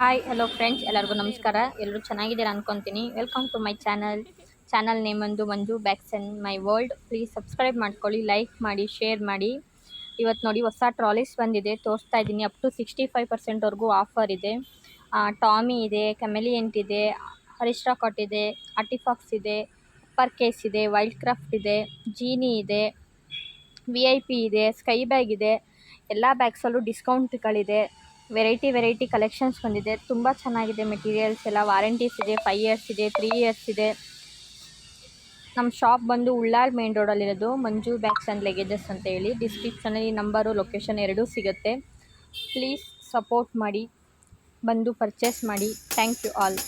Hi hello friends, ಎಲ್ಲರಿಗೂ ನಮಸ್ಕಾರ. ಎಲ್ಲರೂ ಚೆನ್ನಾಗಿದ್ದೀರಾ ಅನ್ಕೊತೀನಿ. Welcome to my channel name ಒಂದು Manju bags and my world. Please subscribe ಮಾಡ್ಕೊಳ್ಳಿ, ಲೈಕ್ ಮಾಡಿ, ಶೇರ್ ಮಾಡಿ. ಇವತ್ತು ನೋಡಿ ಹೊಸ ಟ್ರಾಲೀಸ್ ಬಂದಿದೆ, ತೋರಿಸ್ತಾ ಇದ್ದೀನಿ. ಅಪ್ ಟು 65% ಆಫರ್ ಇದೆ. ಟಾಮಿ ಇದೆ, ಕೆಮೆಲಿಯಂಟ್ ಇದೆ, ಅರಿಸ್ಟಾಕಾಟ್ ಇದೆ, ಆರ್ಟಿಫಾಕ್ಸ್ ಇದೆ, ಅಪ್ಪರ್ ಕೇಸ್ ಇದೆ, ವೈಲ್ಡ್ ಕ್ರಾಫ್ಟ್ ಇದೆ, ಜೀನಿ ಇದೆ, VIP ಇದೆ, ಸ್ಕೈ ಬ್ಯಾಗ್ ಇದೆ. ಎಲ್ಲ ಬ್ಯಾಗ್ಸಲ್ಲೂ ಡಿಸ್ಕೌಂಟ್ಗಳಿದೆ. ವೆರೈಟಿ ಕಲೆಕ್ಷನ್ಸ್ ಬಂದಿದೆ. ತುಂಬ ಚೆನ್ನಾಗಿದೆ ಮೆಟೀರಿಯಲ್ಸ್ ಎಲ್ಲ. ವಾರಂಟೀಸ್ ಇದೆ, 5 ಇಯರ್ಸ್ ಇದೆ, 3 ಇಯರ್ಸ್ ಇದೆ. ನಮ್ಮ ಶಾಪ್ ಬಂದು ಉಳ್ಳಾಳ್ ಮೇನ್ ರೋಡಲ್ಲಿರೋದು, ಮಂಜು ಬ್ಯಾಗ್ಸ್ ಆ್ಯಂಡ್ ಲಗೇಜಸ್ ಅಂತ ಹೇಳಿ. ಡಿಸ್ಕ್ರಿಪ್ಷನಲ್ಲಿ ನಂಬರು, ಲೊಕೇಶನ್ ಎರಡೂ ಸಿಗುತ್ತೆ. ಪ್ಲೀಸ್ ಸಪೋರ್ಟ್ ಮಾಡಿ, ಬಂದು ಪರ್ಚೇಸ್ ಮಾಡಿ. Thank you all.